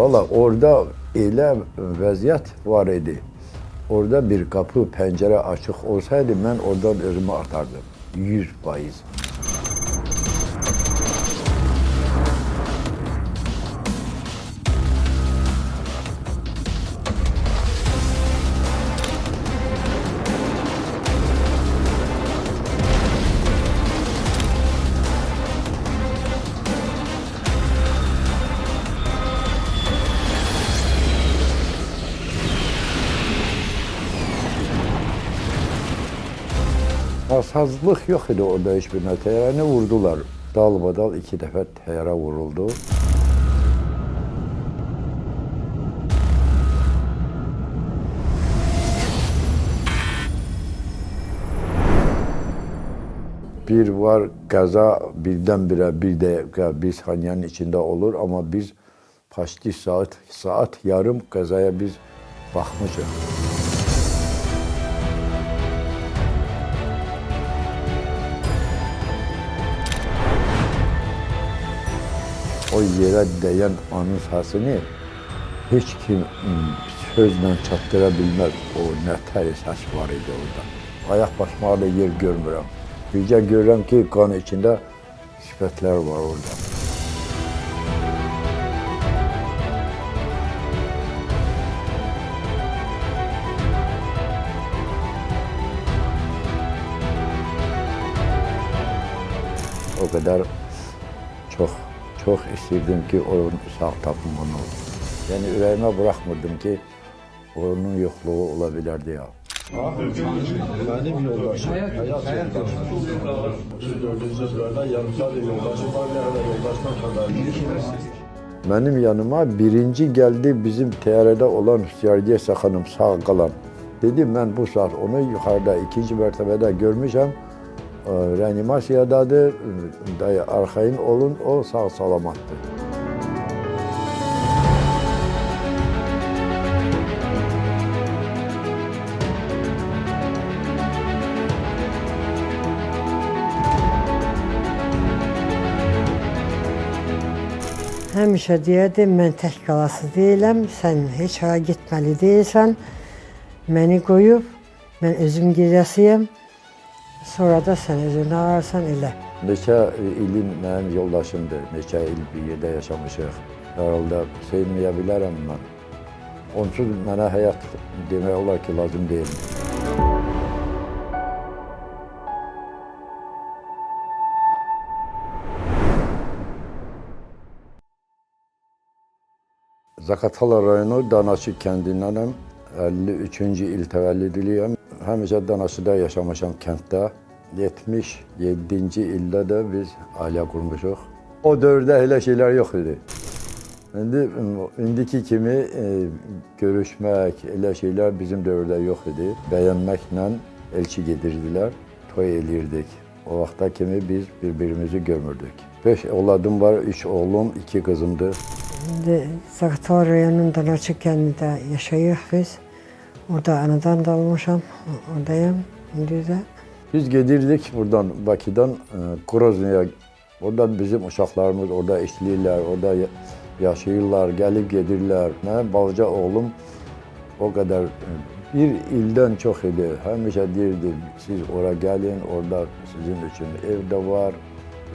Valla orada elə vəziyyət var idi. Orada bir kapı, pencere açık olsaydı ben oradan özümü atardım. 100%. Hasazlık yok idi orada hiçbirine. Teyyareni vurdular. Dalbadal 2 defa teyyara vuruldu. Bir var kaza birdenbire bir dakika bir saniyenin içinde olur ama biz paşti saat yarım kazaya biz bakmışız. O yere değen anın sesini hiç kim sözle çattırabilmez. O nətəri ses var idi orada. Ayak basmağa da yer görmürəm. Bircə görürəm ki, kan içinde sifətlər var orada. O kadar çok istedim ki onun sağ tapım onu. Yani yüreğime bırakmadım ki onun yokluğu olabilirdi ya. Benim yoldaşım, hayat yoldaşım. 34. yıllarda yanımda bir yoldaşım var, ne kadar yoldaştan kadar. Benim yanıma birinci geldi bizim TR'de olan Hüsyardiye Sakanım sağ kalan. Dedim ben bu saat onu yukarıda 2. mertebede görmüşüm. Reanimasiyadadır, arxayın olun, o sağ salamattır. Həmişə deyərdim, mən tək qalası deyiləm, sən heç hara getməli deyilsən, məni qoyub, mən özüm gedəsiyəm, sonra da sən özünü ararsan elə. Neçə ilin mənim yoldaşımdır, neçə il bir yerdə yaşamışıq. Herhalde sevməyə bilərəm mən. Onsuz mənə həyat demək olar ki, lazım deyil. Zaqatala rayonu Danaçı kəndindənəm. 53-cü il təvəllüdlüyəm. Həmişə Danaçıda yaşamışam kənddə. 77-ci ildə də biz ailə qurmuşuq. O dövrdə elə şeylər yox idi. İndiki kimi görüşmək, elə şeylər bizim dövrdə yox idi. Bəyənməklə elçi gedirdilər, toy eləyirdik. O vaxta kimi biz birbirimizi görmürdük. 5 evladım var, 3 oğlum, 2 qızımdır. İndi Zaqatala rayonunun Danaçı kəndində yaşayırıq biz. Orada anadan da olmuşam, oradayım indi də. Biz gedirdik buradan Bakıdan Groznya'ya. Orada bizim uşaqlarımız orada işləyirlər, orada yaşayırlar, gəlib gedirlər. Mənim balaca oğlum o kadar bir ildən çox idi. Həmişə deyirdi, siz ora gəlin, orada sizin üçün evdə var.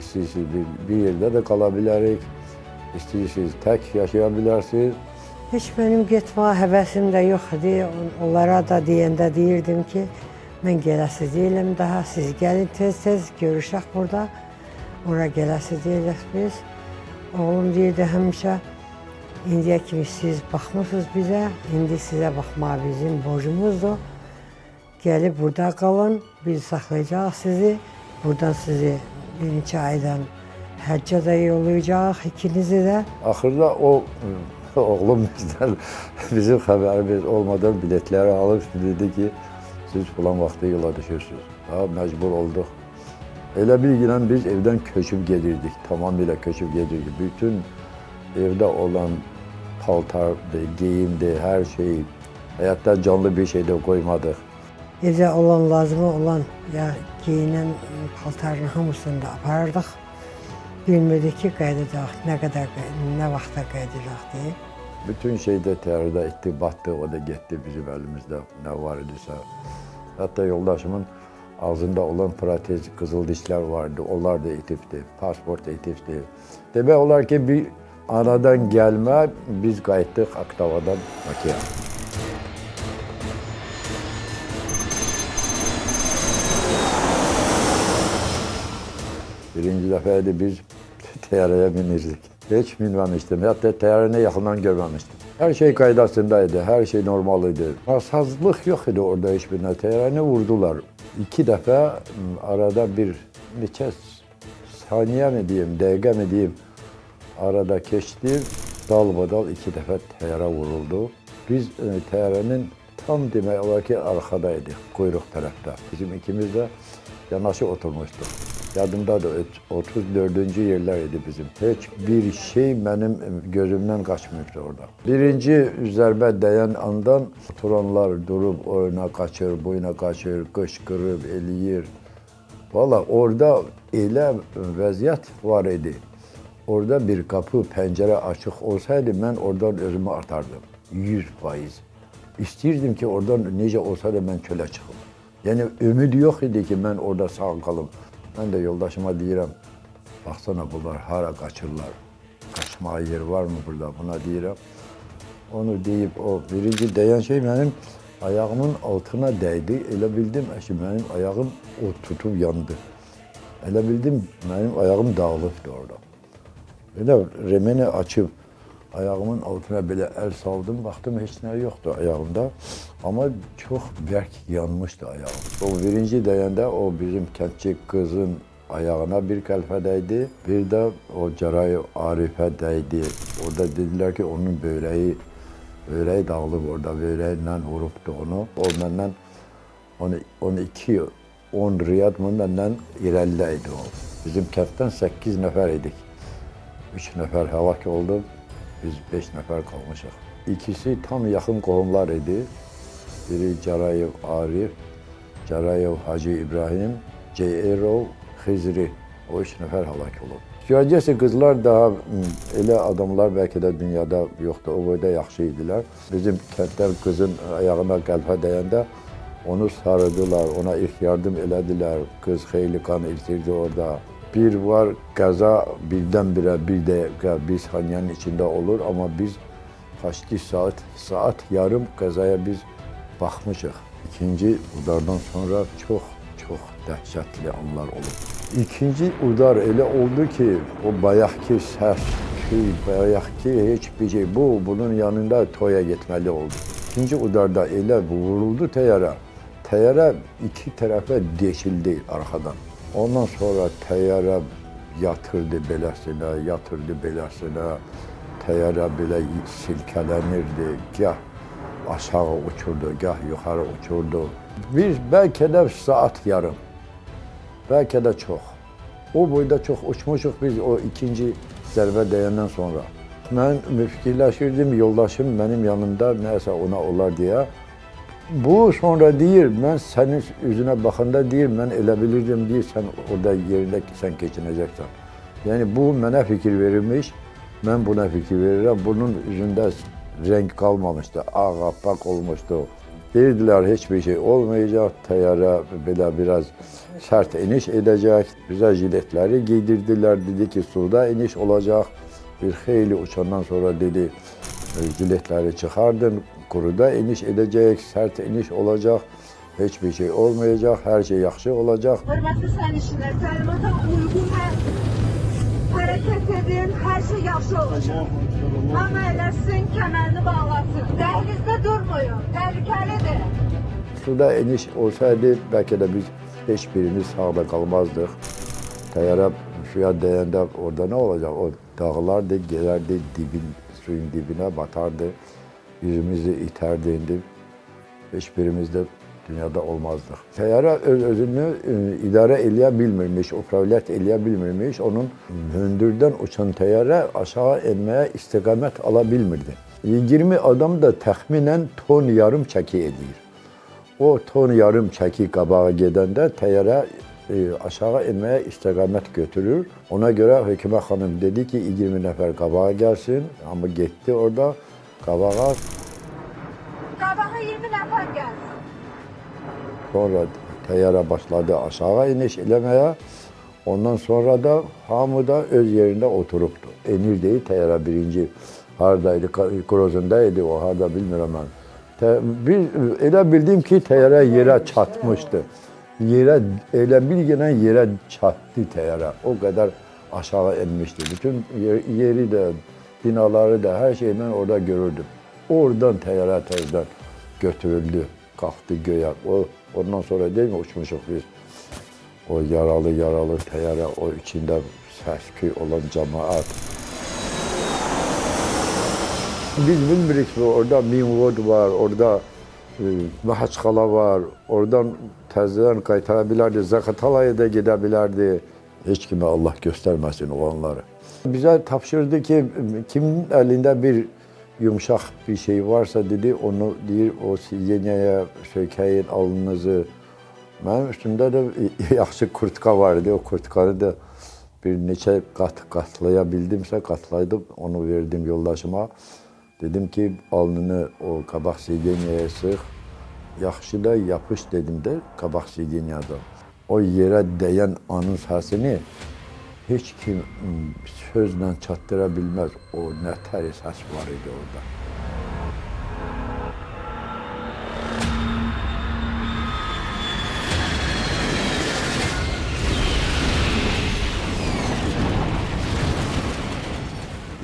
İstəyirsiniz bir yerdə də qala bilərik. İstəyirsiniz tək yaşaya bilərsiniz. Heç mənim getmə həvəsim də yox idi. Onlara da deyəndə deyirdim ki, mən gələsi deyiləm daha, siz gəlin tez-tez görüşək burada. Ora gələsi deyilik biz. Oğlum deyirdi həmişə, indiyə kimi siz baxmışsınız bizə, indi sizə baxmaq bizim borcumuzdur. Gəlib burada qalın, biz saxlayacaq sizi. Buradan sizi bir neçə aydan həccə də yollayacaq ikinizi də. Axırda o oğlum bizdən bizim xəbərimiz olmadan biletləri alıb dedi ki, siz falan vaxtı yola düşürsünüz. Məcbur olduq. Elə bir günə biz evdən köçüb gedirdik, tamamilə köçüb gedirdik. Bütün evdə olan paltardı, geyimdi, hər şey. Həyatda canlı bir şey də qoymadıq. Evdə olan, lazımı olan ya giyinən paltarın hamısını da aparardıq. Bilmirdik ki, qayıdacaq, nə vaxta qayıdacaq deyə. Bütün şeyde terörde etti, battı, o da gitti bizim elimizde ne var idiyse. Hatta yoldaşımın ağzında olan protez kızıl dişler vardı, onlar da itifti, pasport itifti. Demek olar ki bir anadan gelme, biz qayıtdık Aktavadan Bakıya. Birinci defaydı biz teyyareye binirdik. Hiç binmemiştim, hatta teyyareyi yakından görmemiştim. Her şey kaydasındaydı, her şey normaliydi. Nasazlık yok idi orada hiçbirine. Teyyareyi vurdular. 2 defa arada bir neçə saniye mi diyeyim, dakika mi diyeyim arada geçti. Dalbadal 2 defa teyyare vuruldu. Biz teyyarenin tam demek olar ki arkadaydık, kuyruk tarafta. Bizim ikimiz de yanaşı oturmuştuk. Yadımda da 34. yerler idi bizim. Hiçbir şey benim gözümden kaçmıyordu orada. Birinci zərbə değen andan oturanlar durup oyuna kaçır, buyuna kaçır, kışkırıp eləyir. Valla orada elə vəziyyət var idi. Orada bir kapı, pencere açık olsaydı ben oradan özümü atardım. 100%. İstirdim ki oradan necə olsa da ben çöle çıkım. Yani ümid yok idi ki ben orada sağ kalım. Ben de yoldaşıma deyirəm, baksana bunlar hara kaçırlar. Kaçmaya yer var mı burada? Buna deyirəm. Onu deyip o birinci değen şey benim ayağımın altına değdi. Elə bildim ki benim ayağım o tutup yandı. Elə bildim benim ayağım dağılıbdı orada. Böyle remeni açıp ayağımın altına böyle el saldım. Baktım hiç ne yoktu ayağımda. Ama çok berk yanmıştı ayağım. O birinci değende o bizim kentçi kızın ayağına bir kalfe değdi. Bir de o Caray Arif'e değdi. Orada dediler ki onun böreği dağılıp orada böreğiyle vuruptu onu. O benden 10 riyad mı benden ilerleydi o. Bizim kentten 8 nefer idik. 3 nefer helak oldu. Biz 5 nefer kalmışıq. İkisi tam yakın qohumlar idi. Biri Carayev Arif, Carayev Hacı İbrahim, Ceyrov Xizri. O 3 nefer helak olub. Görəcəsi qızlar daha elə adamlar belki de dünyada yoktu. O boyda yaxşı idilər. Bizim kəndlər kızın ayağına qəlpə dəyəndə onu sarıdılar, ona ilk yardım elədilər. Kız xeyli kan itirdi orada. Bir var kaza birdenbire bir dakika bir saniyenin içinde olur ama biz kaçtı saat yarım kazaya biz bakmışız. İkinci udardan sonra çok dehşetli anlar olur. İkinci udar öyle oldu ki o bayaqki ses, bayaqki hiçbir şey bunun yanında toya gitmeli oldu. İkinci udarda öyle vuruldu teyyare. Teyyare 2 tarafa deşildi arkadan. Ondan sonra teyyare yatırdı belesine, teyyare böyle silkelenirdi, gah aşağı uçurdu, gah yukarı uçurdu. Biz belki de saat yarım, belki de çok. O boyda çok uçmuşuk biz o ikinci zərbə deyəndən sonra. Ben fikirləşirdim, yoldaşım benim yanımda neyse ona olar diye. Bu sonra deyir, ben senin yüzüne bakanda deyir, ben elə bilirdim deyir, sen orada yerinde sen geçineceksen. Yani bu mənə fikir verilmiş, ben buna fikir verirəm. Bunun yüzünde renk kalmamıştı, ağapak olmuştu. Deyirdiler hiçbir şey olmayacak, teyyare böyle biraz sert iniş edecek. Bize jiletleri giydirdiler, dedi ki suda iniş olacak. Bir xeyli uçandan sonra dedi, jiletleri çıkardın. Kuruda iniş edecek, sert iniş olacak, hiçbir şey olmayacak, her şey yaxşı olacak. Hörmətli sərnişinlər, təlimata uyğun hərəkət edin, hər şey yaxşı olacaq. Hamı eləsin, kəmərini bağlasın. Dəhlizdə durmayın, təhlükəlidir. Suda iniş olsaydı belki de biz hiçbirimiz sağda kalmazdık. Teyyare suya değende orada ne olacak? O dağlardı, gelerdi, suyun dibine batardı. Yüzümüzü iterdi indi. Hiçbirimiz de dünyada olmazdık. Teyyare özünü idare eləyə o fəaliyyət eləyə onun hündürden uçan teyyare aşağı inmeye istikamet alabilmirdi. 20 adam da təxminən ton yarım çəki edir. O ton yarım çəki qabağa gedəndə teyyare aşağı inmeye istikamet götürür. Ona göre Hükümet Hanım dedi ki 20 nefer qabağa gelsin ama gitti orada. qabağa. Qabağa 20 nəfər gəlsin. Sonra təyyarə başladı aşağı iniş eləməyə. Ondan sonra da hamı da öz yerində oturubdu. Enirdi təyyarə birinci haradaydı, Grozundaydı o, harada bilmirəm mən. Elə bildim ki, təyyarə yerə çatmışdı. Elə bilgən yerə çatdı təyyarə. O qədər aşağı enmişdi. Bütün yeri də, binaları da, hər şeyi mən orada görürdüm. Oradan təyyarə təzdən götürüldü, qalxdı göyə. Ondan sonra deyil mi uçmuşuq biz. O yaralı təyyarə, o içində səs-küy olan cəmaət. Biz bilmirik ki, orada Minvod var, orada Mahaçqala var, oradan təzədən qaytara bilərdi, Zaqatalaya da gedə bilərdi. Heç kimə Allah göstərməsin o anları. Bizə tapşırdı ki, kimin əlində bir yumuşaq bir şey varsa dedi, onu deyir, o sizinəyə sökəyin alnınızı. Mənim üstümdə də yaxşı kurtka vardı, o kurtkanı da bir neçə qatlaya bildimsə, qatlaydım, onu verdim yoldaşıma. Dedim ki, alnını o qabaq sideniyaya sıx, yaxşı da yapış dedim də qabaq sideniyadan. O yerə dəyən anın səsini heç kim sözlə çatdıra bilməz. O nətəri səs var idi orada.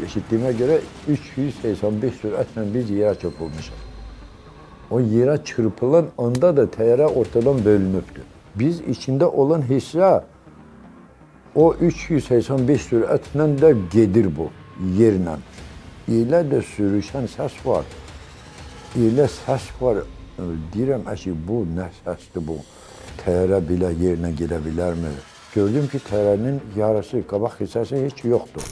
Eşittiğime göre 385 sürətle biz yerə çırpılmışıq. O yerə çırpılan anda da təyyarə ortadan bölünübdü. Biz içində olan hissə o 385 sürətlə də gedir bu yerlə. Elə də sürüşən səs var. Elə səs var. Deyirəm əşi bu nə səsdir bu? Təyyarə belə yerlə gedə bilərmi? Gördüm ki, təyyarənin yarısı, qabaq hissəsi heç yoxdur.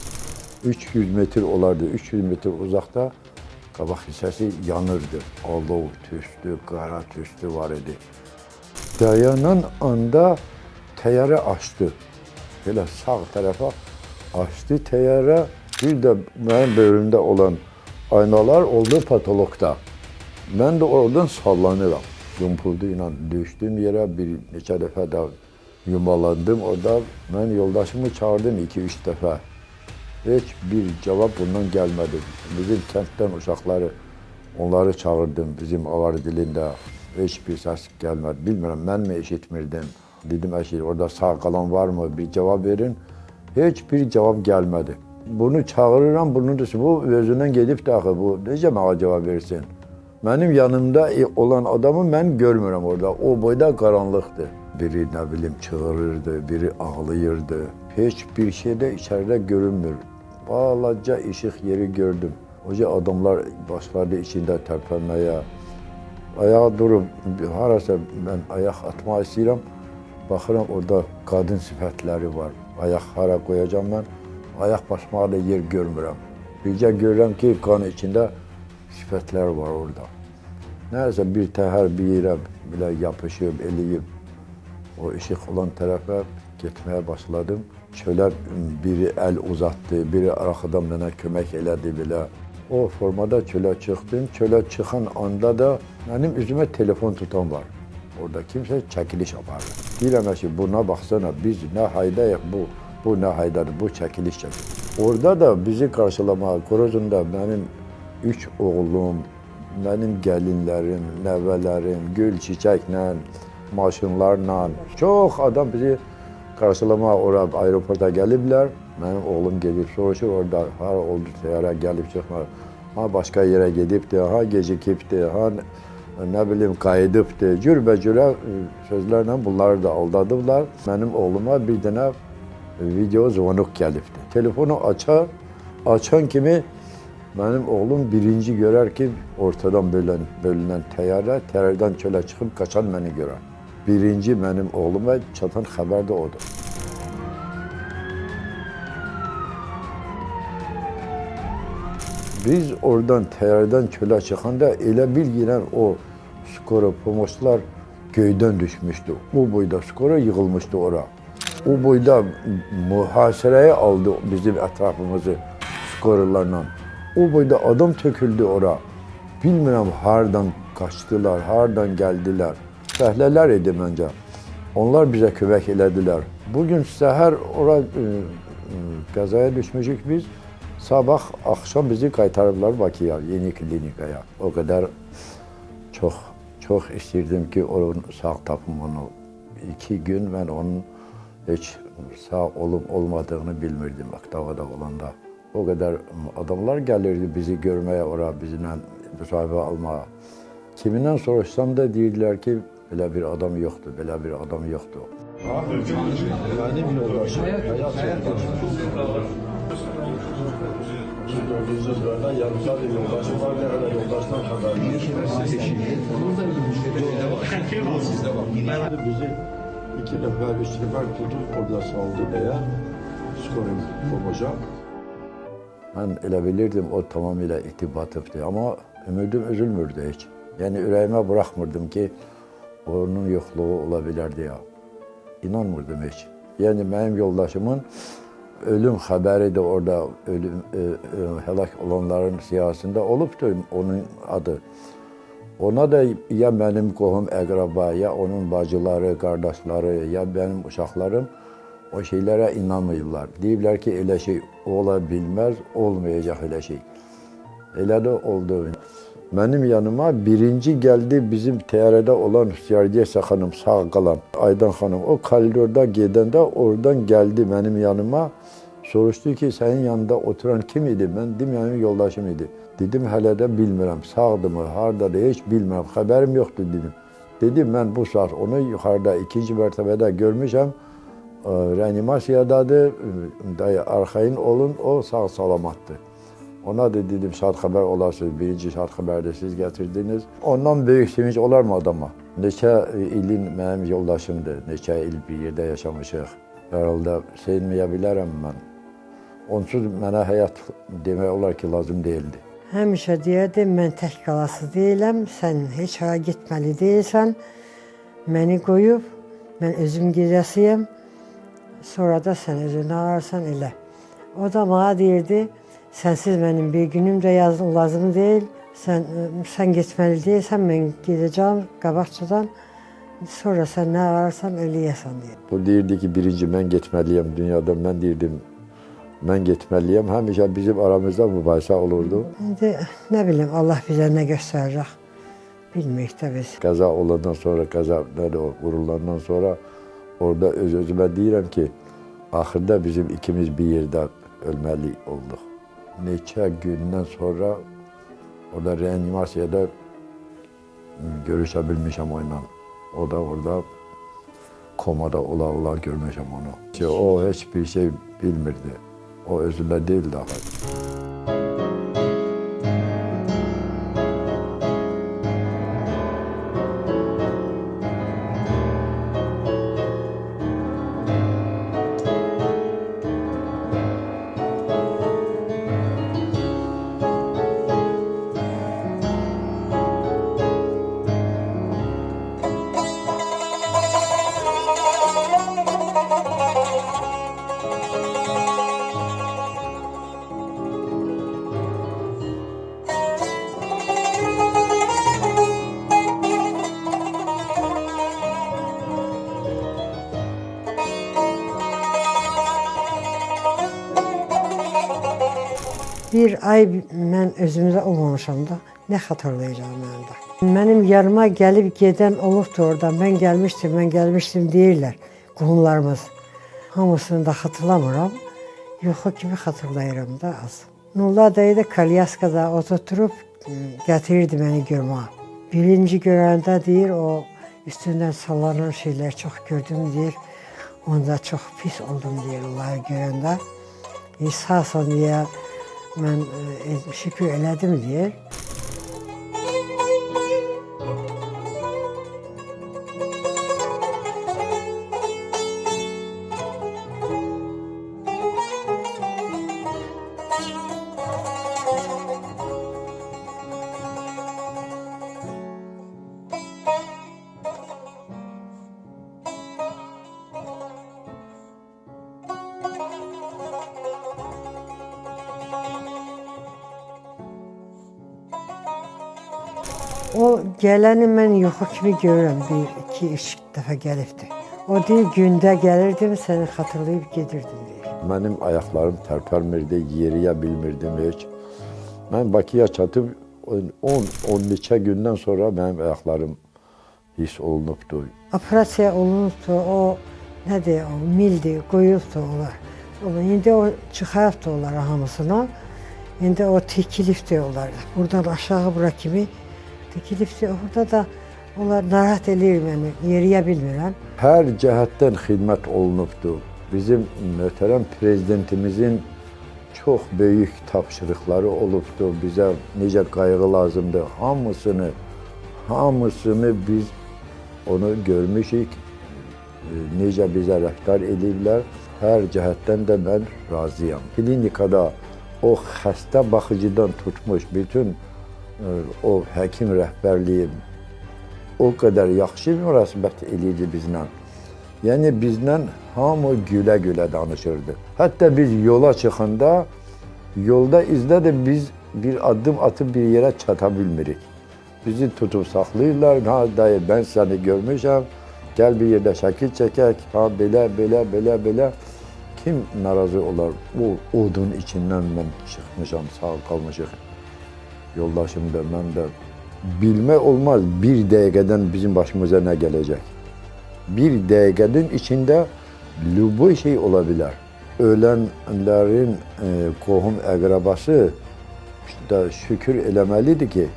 300 metr olardı, 300 metr uzaqda qabaq hissəsi yanırdı. Alov tüstü, qara tüstü var idi. Dayanan anda təyyarə açdı. Belə sağ tərəfə açdı təyyarə. Bir də mənim bölümdə olan aynalar oldu patologda. Mən də oradan sallanıram. Yumpuldu ilə düşdüm yerə, bir neçə dəfə də yumalandım orada. Mən yoldaşımı çağırdım 2-3 dəfə. Heç bir cavab bundan gəlmədi. Bizim kənddən uşaqları, onları çağırdım bizim avar dilində. Heç bir səs gəlmədi. Bilmirəm, mən mi eşitmirdim? Dedim, əşir, orada sağ qalan var mı? Bir cavab verin. Heç bir cavab gəlmədi. Bunu çağırıram, bunu da bu özündən gedib də axı, bu necə mənə cavab versin? Mənim yanımda olan adamı mən görmürəm orada. O boyda qaranlıqdır. Biri nə bilim çığırırdı, biri ağlayırdı. Heç bir şey də içəridə görünmür. Balaca işıq yeri gördüm. Oca adamlar başladı içində tərpənməyə. Ayağa durub, harasa mən ayaq atmaq istəyirəm. Baxıram, orada qadın sifətləri var. Ayaq hara qoyacam mən, ayaq basmağa da yer görmürəm. Bircə görürəm ki, qan içində sifətlər var orada. Nəyəsə bir təhər bir yerə belə yapışıb, eləyib. O işıq olan tərəfə getməyə başladım. Çölə biri əl uzatdı, biri arxadan mənə kömək elədi belə. O formada çölə çıxdım. Çölə çıxan anda da mənim üzümə telefon tutan var. Orada kimsə çəkiliş apardı. Deyirəm ki, buna baxsana, biz nə haydayıq, bu nə haydadır, bu çəkiliş çəkir. Orada da bizi qarşılamağa, Grozunda mənim 3 oğlum, mənim gəlinlərim, nəvələrim, gül çiçəklə, maşınlarla, çox adam bizi qarşılamağa ora aeroporta gəliblər. Mənim oğlum gedib soruşur orada, hara oldu təyyarə gəlib çıxmır. Ha başqa yerə gedibdi, ha gecikibdi, ha nə bilim qayıdıbdı. Cürbəcürə sözlərlə bunları da aldadıblar. Mənim oğluma bir dənə video zvonuk gəlibdi. Telefonu açan kimi mənim oğlum birinci görər ki, ortadan bölünən təyyarədən çölə çıxıb qaçan məni görər. Birinci mənim oğluma çatan xəbər də odur. Biz oradan təyyarədən çölə çıxanda elə bilgilən o skora pomoslar göydən düşmüşdü. O boyda skora yığılmışdı ora. O boyda mühasirəyə aldı bizim ətrafımızı skoralarla. O boyda adam töküldü ora. Bilmirəm hardan kaçtılar, hardan geldiler. Fəhlələr idi məncə. Onlar bizə kömək elədilər. Bugün səhər ora qəzaya düşmüşük biz. Sabah akşam bizi kaytardılar Bakıya, yeni klinikaya. O kadar çok istirdim ki onun sağ tapım onu. 2 gün ben onun hiç sağ olup olmadığını bilmirdim Aktava'da olanda. O kadar adamlar gelirdi bizi görmeye oraya, bizimle müsaade almaya. Kiminden soruşsam da dediler ki böyle bir adam yoktu, böyle bir adam yoktu. Benim yoldaşım, hayat yoldaşım. 34. yıllarda yarımsal bir yoldaşım var, ne kadar yoldaştan kadar. Bizi 2 nefer, 3 nefer tutup orada saldı diye psikolojik olacak. Ben elə bilirdim o tamamıyla itibatıbdı ama ümidim üzülmürdü hiç. Yani yüreğime bırakmırdım ki onun yokluğu olabilir diye. İnanmırdım hiç. Yani benim yoldaşımın ölüm haberi de orada helak olanların siyasında oluptu onun adı. Ona da ya benim qohum əqraba, ya onun bacıları, kardeşleri, ya benim uşaqlarım o şeylere inanmıyorlar. Deyirlər ki elə şey ola bilmez, olmayacak elə şey. Elə de oldu. Benim yanıma birinci geldi bizim TR'de olan Hüsyardiyesa hanım sağ kalan Aydan hanım. O koridorda gidende oradan geldi benim yanıma. Soruştu ki senin yanında oturan kim idi? Ben dedim benim yoldaşım idi. Dedim hele de bilmirəm, sağdı mı, harda da hiç bilmirəm, haberim yoktu dedim. Dedim ben bu saat onu yukarıda 2. mertebede görmüşəm. Reanimasiyadadır, arxayın olun, o sağ salamattı. Ona da dedim saat haber olasınız, 1. saat haberde siz getirdiniz. Ondan büyük sevinç olar mı adama? Neçə ilin benim yoldaşımdır, neçə il bir yerde yaşamışıq. Herhalde sevmeyebilirim ben. Onsuz mənə həyat demək olar ki lazım değildi. Həmişə deyərdim, mən tək qalası deyiləm, sən heç hara getməli deyilsən. Məni qoyub, mən özüm gedəsiyəm. Sonra da sən özünü ararsan elə. O da bana deyirdi, sensiz benim bir günüm de lazım değil. Sen getməli deyilsən, mən gedəcəm qabaqçadan. Sonra sen ne ararsan eləyəsən deyir. O deyirdi ki birinci ben getməliyəm dünyadan, ben deyirdim ben getməliyəm. Həmişə bizim aramızda mübahisə olurdu. İndi ne bileyim Allah bize ne gösterecek bilmirik de biz. Kaza olandan sonra, kaza vurulandan sonra orada öz-özümə deyirəm ki axırda bizim ikimiz bir yerdə ölməli olduq. Neçə gündən sonra orada reanimasiyada görüşə bilmişəm onunla. O da orada komada ola görmüşəm onu. O hiçbir şey bilmirdi. O özündə değildi axı. Bir ay mən özümüzdə olmamışam da, ne hatırlayacağım mən də. Benim yanıma gelip giden olubdu orada, ben gelmiştim deyirlər qohumlarımız. Hamısını da hatırlamıram, yoxu kimi hatırlayıram da az. Nulla dayı da Kalyaska'da oturtup getirirdi beni görmeye. Birinci görəndə deyir, o üstünden sallanan şeyler çok gördüm deyir. Onda çok pis oldum deyir onları görəndə. Sağsan diye ben şükür elədim deyir. O gələni mən yoxu kimi görürəm, bir, iki, üç dəfə gəlibdi. O deyir, gündə gəlirdim, səni xatırlayıb gedirdim deyir. Mənim ayaqlarım tərpərmirdi, yeriyə bilmirdim heç. Mən Bakıya çatıb 10 neçə gündən sonra mənim ayaqlarım hiss olunubdu. Operasiya olunubdu, o nədir, o mildir, qoyubdu onlar. İndi o çıxarıbdı onları hamısına. İndi o tikilibdi onlar. Buradan aşağı bura kimi tikilibdi. Orada da onlar narahat edir məni, yeriyə bilmirəm. Hər cəhətdən xidmət olunubdu. Bizim möhtərəm prezidentimizin çox böyük tapşırıqları olubdu. Bizə necə qayğı lazımdır. Hamısını biz onu görmüşük. Necə bizə rəftar edirlər. Hər cəhətdən də mən razıyam. Klinikada o xəstə baxıcıdan tutmuş bütün o həkim rəhbərliyi o qədər yaxşı münasibət edirdi bizlə. Yəni bizlə hamı gülə-gülə danışırdı. Hətta biz yola çıxanda, yolda izlə də biz bir addım atıb bir yerə çata bilmirik. Bizi tutub saxlayırlar, ha dayı mən səni görmüşəm, gəl bir yerdə şəkil çəkək, ha belə. Kim narazı olar? O odun içindən mən çıxmışam, sağ qalmışıq. Yoldaşım da, mən də. Bilmək olmaz bir dəqiqədən bizim başımıza nə gələcək. Bir dəqiqənin içində lübü şey ola bilər. Ölənlərin qohum əqrabası da şükür eləməlidir ki,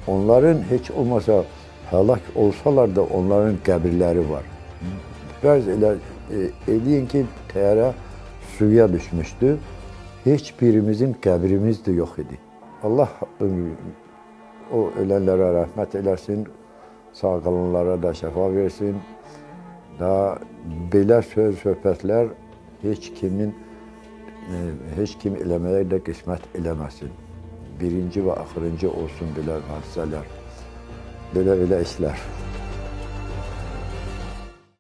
onların heç olmasa həlak olsalar da onların qəbirləri var. Fərz eləyin ki, təyyarə suya düşmüşdü. Heç birimizin qəbrimiz də yox idi. Allah o ölənlərə rəhmət eləsin, sağ qalanlara da şəfa versin. Daha belə söhbətlər heç kim eləməyə də qismət eləməsin. Birinci və axırıncı olsun belə hadisələr, belə işlər.